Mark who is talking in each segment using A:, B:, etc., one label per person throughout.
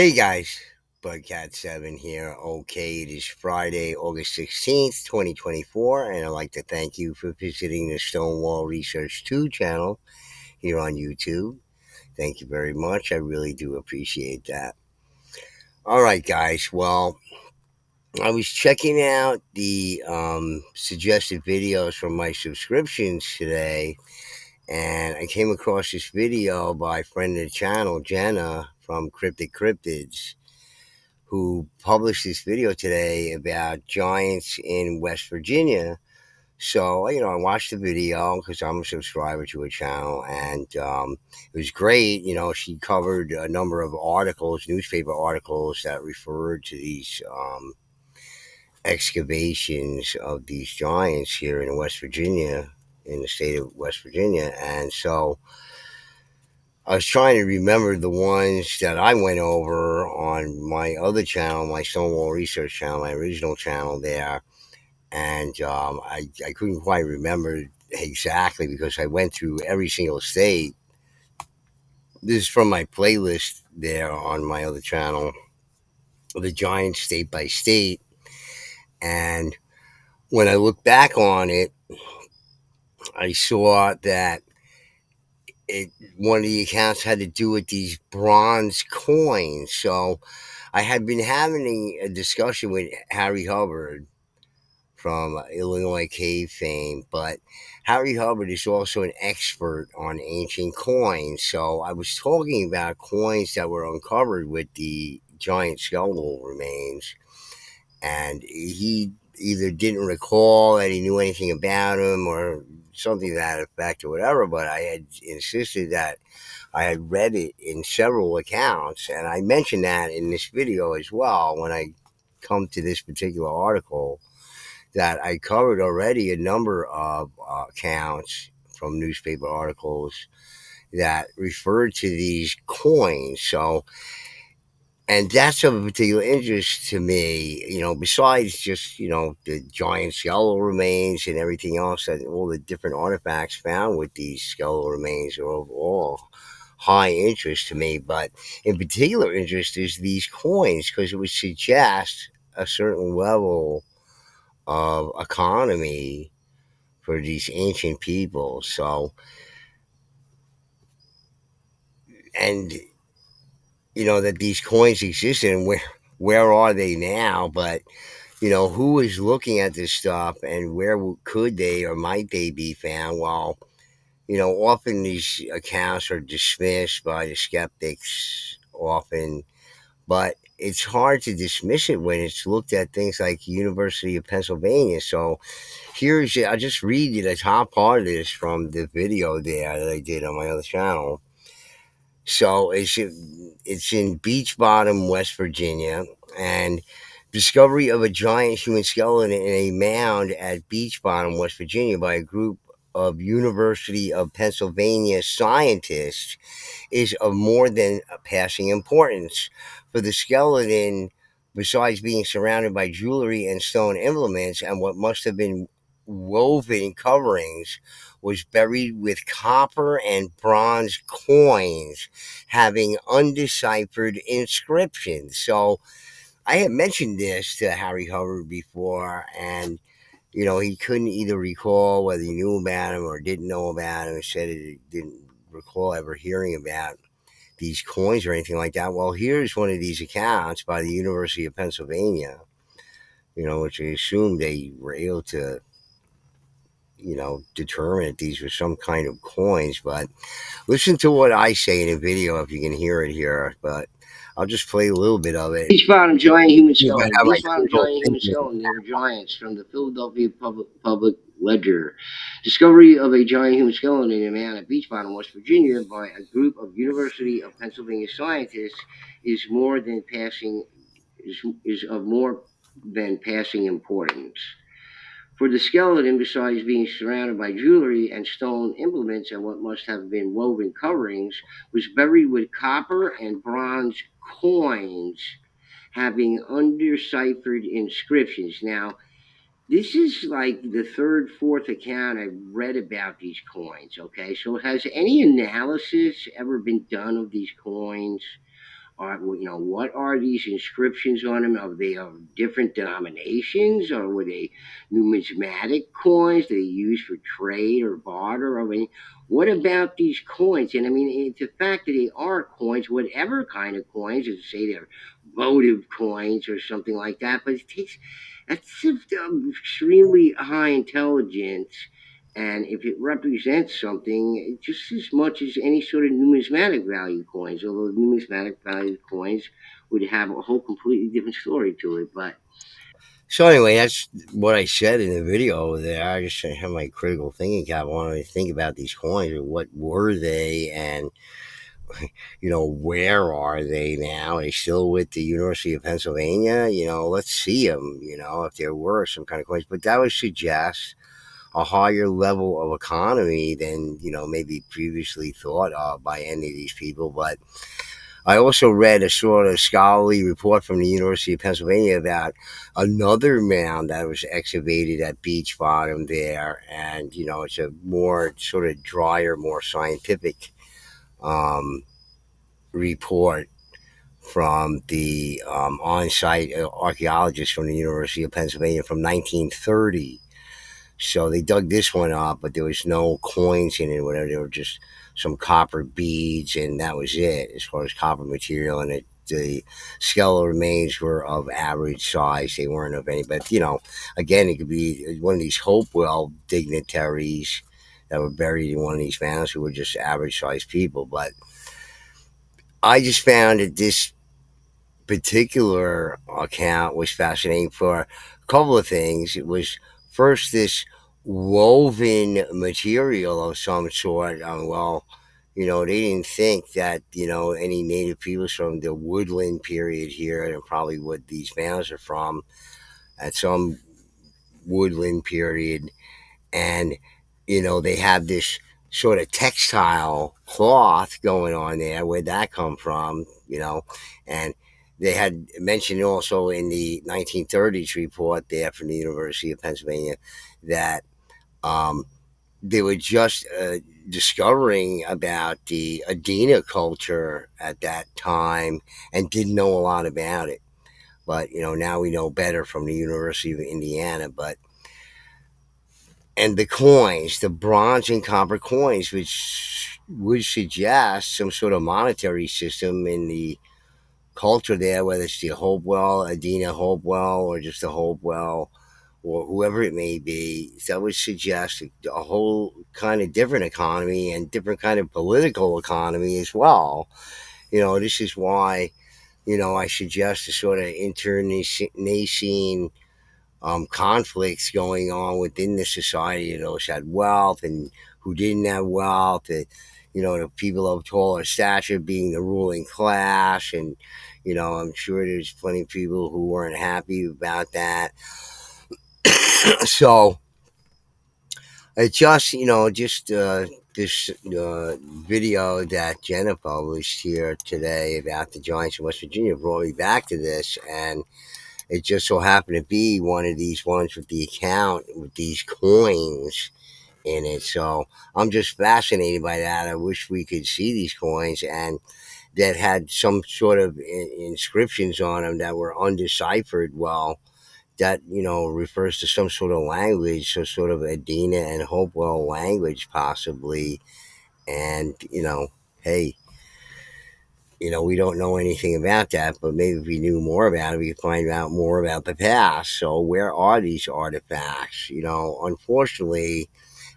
A: Hey guys, Bugcat7 here. Okay, it is Friday, August 16th, 2024, and I'd like to thank you for visiting the Stonewall Research 2 channel here on YouTube. Thank you very much. I really do appreciate that. All right, guys. Well, I was checking out the suggested videos from my subscriptions today, and I came across this video by a friend of the channel, Jenna from CryptiC Cryptids, who published this video today about giants in West Virginia. So, I watched the video because I'm a subscriber to her channel, and it was great. She covered a number of articles, newspaper articles that referred to these excavations of these giants here in West Virginia, in the state of West Virginia. And so I was trying to remember the ones that I went over on my other channel, my Stonewall Research channel, my original channel there. And I couldn't quite remember exactly because I went through every single state. This is from my playlist there on my other channel, the Giants State by State. And when I look back on it, I saw that it one of the accounts had to do with these bronze coins. So I had been having a discussion with Harry Hubbard from Illinois cave fame, but Harry Hubbard is also an expert on ancient coins. So I was talking about coins that were uncovered with the giant skeletal remains, and he either didn't recall that he knew anything about him or something to that effect or whatever, but I had insisted that I had read it in several accounts, and I mentioned that in this video as well when I come to this particular article, that I covered already a number of accounts from newspaper articles that referred to these coins. So, and that's of a particular interest to me, besides just, the giant skeletal remains and everything else, and all the different artifacts found with these skeletal remains are of all high interest to me. But in particular interest is these coins because it would suggest a certain level of economy for these ancient people. So, and that these coins existed, and where are they now? But who is looking at this stuff, and where could they or might they be found? Well, often these accounts are dismissed by the skeptics often, but it's hard to dismiss it when it's looked at things like University of Pennsylvania. So I'll just read you the top part of this from the video there that I did on my other channel. So it's in Beechbottom, West Virginia, and discovery of a giant human skeleton in a mound at Beechbottom, West Virginia, by a group of University of Pennsylvania scientists is of more than passing importance. For the skeleton, besides being surrounded by jewelry and stone implements and what must have been woven coverings, was buried with copper and bronze coins having undeciphered inscriptions. So I had mentioned this to Harry Hubbard before, and he couldn't either recall whether he knew about him or didn't know about him. He said he didn't recall ever hearing about these coins or anything like that. Well, here's one of these accounts by the University of Pennsylvania, which I assume they were able to, determine that these were some kind of coins. But listen to what I say in a video if you can hear it here. But I'll just play a little bit of it.
B: Beechbottom giant human skeleton.
A: How my
B: Beechbottom
A: critical
B: giant human
A: thinking.
B: skeleton. They were giants from the Philadelphia Public Ledger. Discovery of a giant human skeleton in a man at Beechbottom, West Virginia, by a group of University of Pennsylvania scientists is more than passing is of more than passing importance. For the skeleton, besides being surrounded by jewelry and stone implements and what must have been woven coverings, was buried with copper and bronze coins having undeciphered inscriptions. Now, this is like the third, fourth account I've read about these coins. Okay, so has any analysis ever been done of these coins? what are these inscriptions on them? Are they of different denominations, or were they numismatic coins that they used for trade or barter? I mean, what about these coins? And I mean, it's the fact that they are coins, whatever kind of coins, as say they're votive coins or something like that. But it takes that's extremely high intelligence, and if it represents something just as much as any sort of numismatic value coins, although numismatic value coins would have a whole completely different story to it. But
A: So anyway, that's what I said in the video there. I just have my critical thinking cap on. I think about these coins and what were they, and where are they now? Are they still with the University of Pennsylvania? Let's see them. If there were some kind of coins, but that would suggest a higher level of economy than maybe previously thought of by any of these people. But I also read a sort of scholarly report from the University of Pennsylvania about another mound that was excavated at Beechbottom there, and it's a more sort of drier, more scientific um, report from the on-site archaeologist from the University of Pennsylvania from 1930. So they dug this one up, but there was no coins in it, whatever. There were just some copper beads, and that was it as far as copper material. And the skeletal remains were of average size; they weren't of any. But again, it could be one of these Hopewell dignitaries that were buried in one of these mounds who were just average sized people. But I just found that this particular account was fascinating for a couple of things. It was first this woven material of some sort. Well, they didn't think that any native peoples from the woodland period here, and probably what these mounds are from, at some woodland period, and they have this sort of textile cloth going on there. Where'd that come from? And they had mentioned also in the 1930s report there from the University of Pennsylvania that um, they were just discovering about the Adena culture at that time and didn't know a lot about it. But now we know better from the University of Indiana. But and the coins, the bronze and copper coins, which would suggest some sort of monetary system in the culture there, whether it's the Hopewell, Adina Hopewell, or just the Hopewell, or whoever it may be. That would suggest a whole kind of different economy and different kind of political economy as well. This is why, I suggest a sort of internecine conflicts going on within the society. Those had wealth and who didn't have wealth. The people of taller stature being the ruling class, and I'm sure there's plenty of people who weren't happy about that. So it just this video that Jenna published here today about the Giants of West Virginia brought me back to this, and it just so happened to be one of these ones with the account with these coins in it. So I'm just fascinated by that. I wish we could see these coins and that had some sort of inscriptions on them that were undeciphered. Well, that refers to some sort of language, some sort of Adena and Hopewell language, possibly. And hey, we don't know anything about that, but maybe if we knew more about it, we could find out more about the past. So, where are these artifacts? Unfortunately,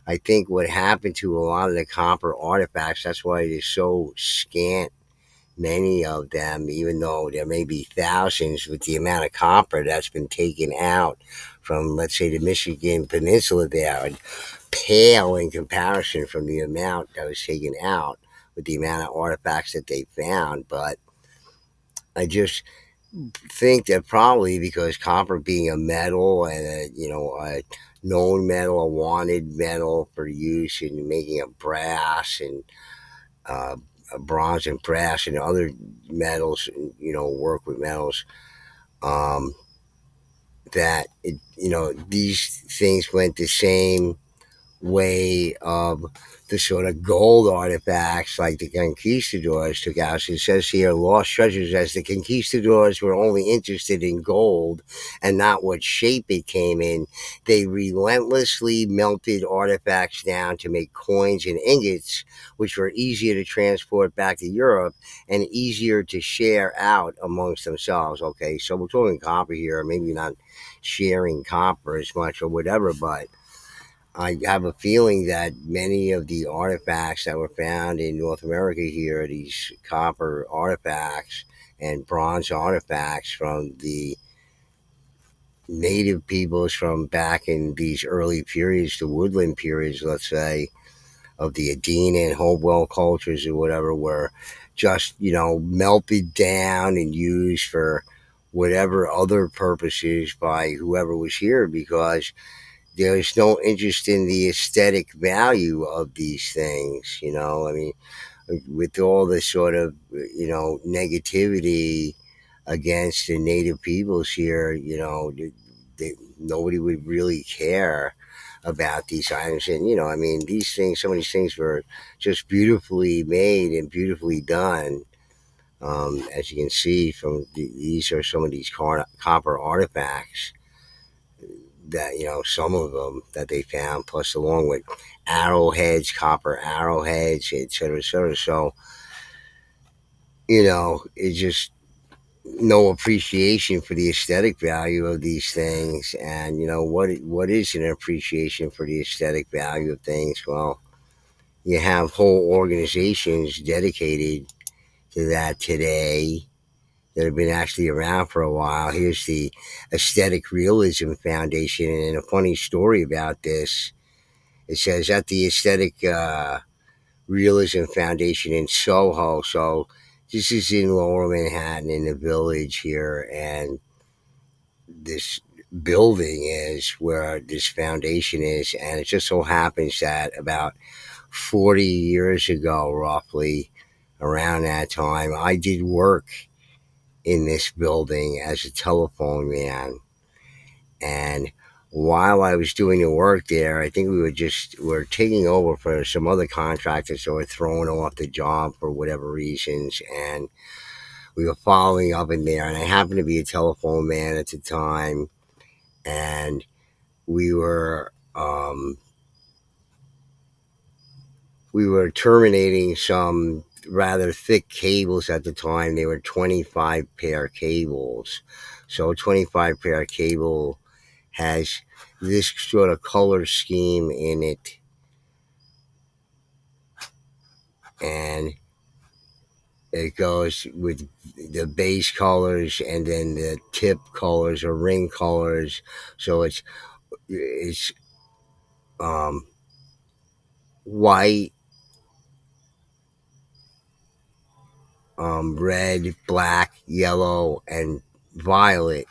A: I think what happened to a lot of the copper artifacts, that's why it is so scant, many of them, even though there may be thousands, with the amount of copper that's been taken out from, let's say, the Michigan Peninsula there, and pale in comparison from the amount that was taken out with the amount of artifacts that they found. But I just think that probably because copper being a metal and a known metal, a wanted metal for use in making a brass and uh, bronze and brass and other metals, work with metals, um, that these things went the same way of the sort of gold artifacts like the conquistadors took out. So it says here, lost treasures, as the conquistadors were only interested in gold and not what shape it came in. They relentlessly melted artifacts down to make coins and ingots, which were easier to transport back to Europe and easier to share out amongst themselves. Okay, so we're talking copper here, maybe not sharing copper as much or whatever, but I have a feeling that many of the artifacts that were found in North America here, these copper artifacts and bronze artifacts from the native peoples from back in these early periods, the woodland periods, let's say, of the Adena and Hopewell cultures or whatever, were just, melted down and used for whatever other purposes by whoever was here, because there's no interest in the aesthetic value of these things. I mean, with all the sort of, negativity against the native peoples here, nobody would really care about these items. And, I mean, these things, some of these things were just beautifully made and beautifully done. As you can see from these are some of these copper artifacts that, some of them that they found, plus along with arrowheads, copper arrowheads, et cetera, et cetera. So, it's just no appreciation for the aesthetic value of these things. And, what is an appreciation for the aesthetic value of things? Well, you have whole organizations dedicated to that today that have been actually around for a while. Here's the Aesthetic Realism Foundation, and a funny story about this. It says at the Aesthetic Realism Foundation in Soho. So this is in Lower Manhattan in the Village here, and this building is where this foundation is. And it just so happens that about 40 years ago, roughly around that time, I did work in this building as a telephone man. And while I was doing the work there, I think we were taking over for some other contractors that were thrown off the job for whatever reasons, and we were following up in there. And I happened to be a telephone man at the time, and we were terminating some rather thick cables at the time. They were 25 pair cables. So a 25 pair cable has this sort of color scheme in it, and it goes with the base colors and then the tip colors or ring colors. So it's white, red, black, yellow, and violet,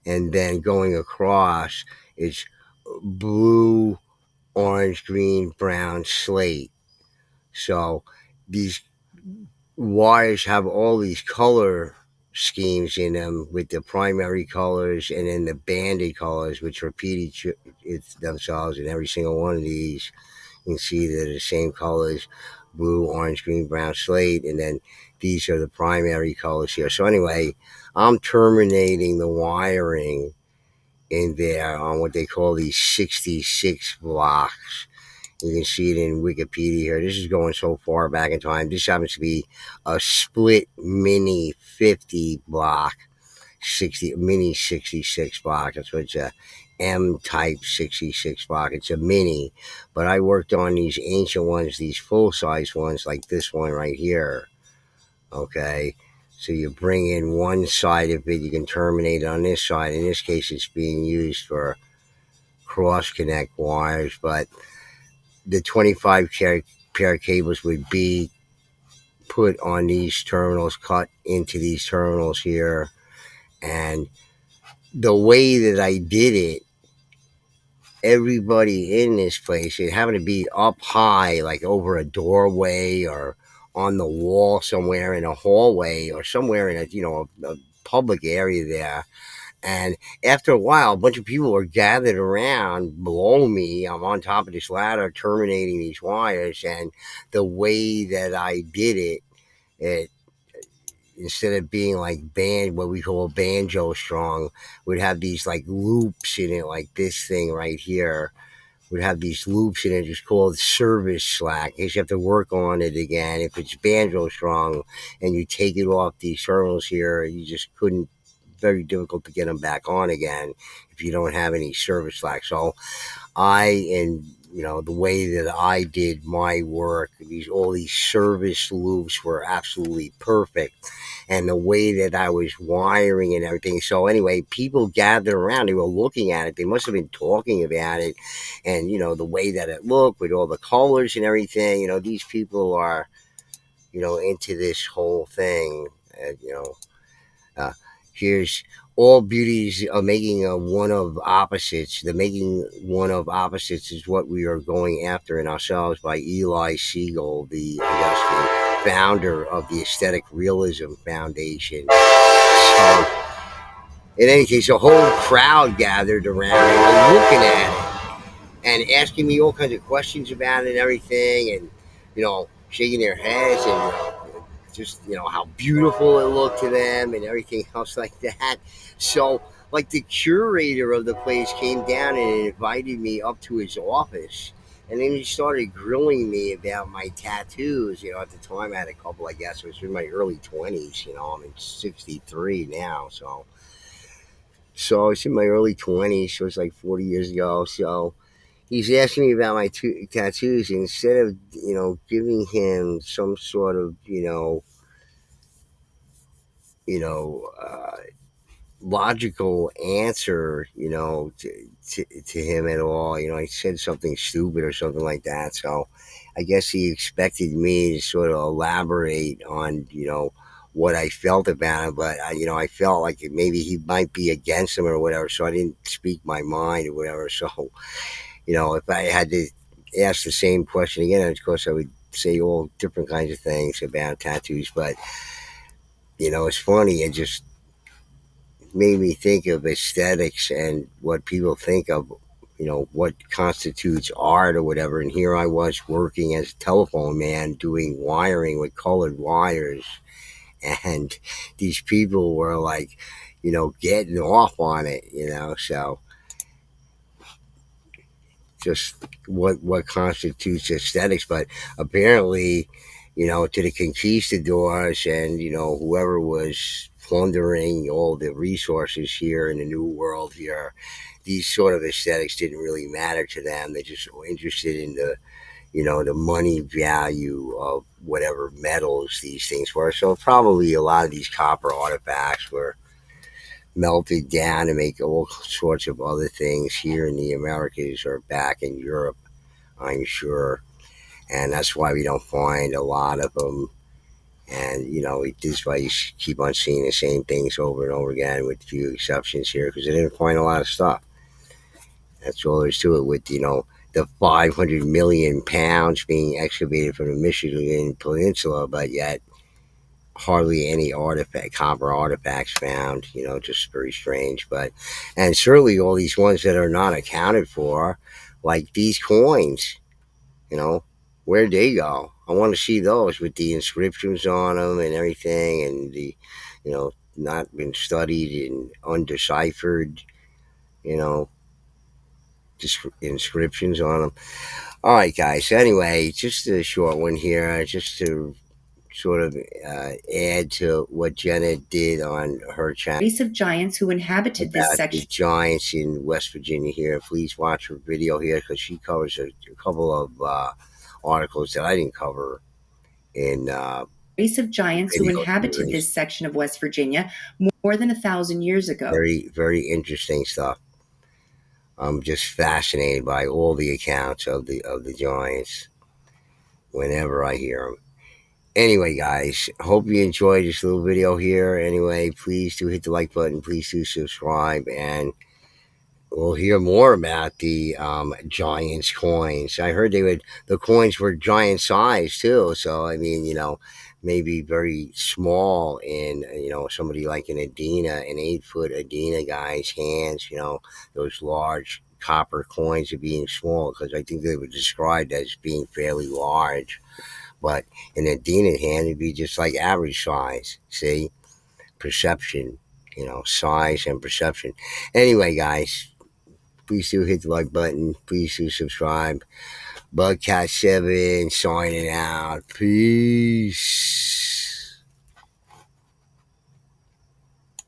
A: and then going across it's blue, orange, green, brown, slate. So these wires have all these color schemes in them, with the primary colors and then the banded colors, which repeat themselves in every single one of these. You can see they're the same colors: blue, orange, green, brown, slate, and then these are the primary colors here. So anyway, I'm terminating the wiring in there on what they call these 66 blocks. You can see it in Wikipedia here. This is going so far back in time. This happens to be a split mini 50 block, 60 mini 66 block. That's what it's a M type 66 block. It's a mini, but I worked on these ancient ones, these full size ones like this one right here. Okay, so you bring in one side of it, you can terminate it on this side. In this case, it's being used for cross connect wires, but the 25 pair cables would be put on these terminals, cut into these terminals here. And the way that I did it, everybody in this place, it happened to be up high, like over a doorway or on the wall somewhere in a hallway or somewhere in a public area there. And after a while, a bunch of people are gathered around below me. I'm on top of this ladder terminating these wires. And the way that I did it, it instead of being like what we call banjo strong, would have these like loops in it, like this thing right here would have these loops in it, just called service slack. In case you have to work on it again. If it's banjo strong and you take it off these terminals here, you just couldn't. Very difficult to get them back on again if you don't have any service slack. So and the way that I did my work, all these service loops were absolutely perfect, and the way that I was wiring and everything. So anyway, people gathered around. They were looking at it. They must have been talking about it, and the way that it looked with all the colors and everything. These people are into this whole thing. Uh, Here's all beauties of making a one of opposites. The making one of opposites is what we are going after in ourselves by Eli Siegel, I guess, the founder of the Aesthetic Realism Foundation. So, in any case, a whole crowd gathered around and looking at it and asking me all kinds of questions about it and everything, and shaking their heads and just how beautiful it looked to them and everything else like that. So, like, the curator of the place came down and invited me up to his office, and then he started grilling me about my tattoos. At the time I had a couple. I guess it was in my early 20s. I'm in 63 now, so it's in my early 20s. So it's like 40 years ago. So he's asking me about my tattoos. And instead of giving him some sort of you know logical answer to him at all, I said something stupid or something like that. So I guess he expected me to sort of elaborate on what I felt about him, but I felt like maybe he might be against him or whatever, so I didn't speak my mind or whatever. So if I had to ask the same question again, of course I would say all different kinds of things about tattoos. But it's funny. It just made me think of aesthetics and what people think of, what constitutes art or whatever. And here I was working as a telephone man doing wiring with colored wires, and these people were like, getting off on it. So just what constitutes aesthetics. But apparently, to the conquistadors and whoever was plundering all the resources here in the new world here, these sort of aesthetics didn't really matter to them. They just were interested in the money value of whatever metals these things were. So probably a lot of these copper artifacts were melted down to make all sorts of other things here in the Americas or back in Europe, I'm sure. And that's why we don't find a lot of them. And, this is why you keep on seeing the same things over and over again with few exceptions here, because they didn't find a lot of stuff. That's all there's to it with, the 500 million pounds being excavated from the Michigan Peninsula, but yet hardly any copper artifacts found. Just very strange. But and certainly all these ones that are not accounted for, like these coins. You know, where'd they go? I want to see those with the inscriptions on them and everything, and the not been studied and undeciphered. You know, just inscriptions on them. All right, guys. Anyway, just a short one here, just to sort of add to what Jenna did on her channel
C: race of giants who inhabited this
A: about the
C: section.
A: giants in West Virginia here. Please watch her video here because she covers a couple of articles that I didn't cover in
C: Race of giants who
A: video
C: inhabited
A: series.
C: this section of West Virginia more than 1,000 years ago.
A: Very, very interesting stuff. I'm just fascinated by all the accounts of the giants whenever I hear them. Anyway, guys, hope you enjoyed this little video here. Anyway, please do hit the like button. Please do subscribe, and we'll hear more about the Giants coins. I heard the coins were giant size too. So I mean, maybe very small in, somebody like an Adena, an 8-foot Adena guy's hands. Those large copper coins are being small, because I think they were described as being fairly large. But in a Adena hand, it'd be just like average size. See, perception, size and perception. Anyway, guys, please do hit the like button. Please do subscribe. Bugcat7 signing out. Peace.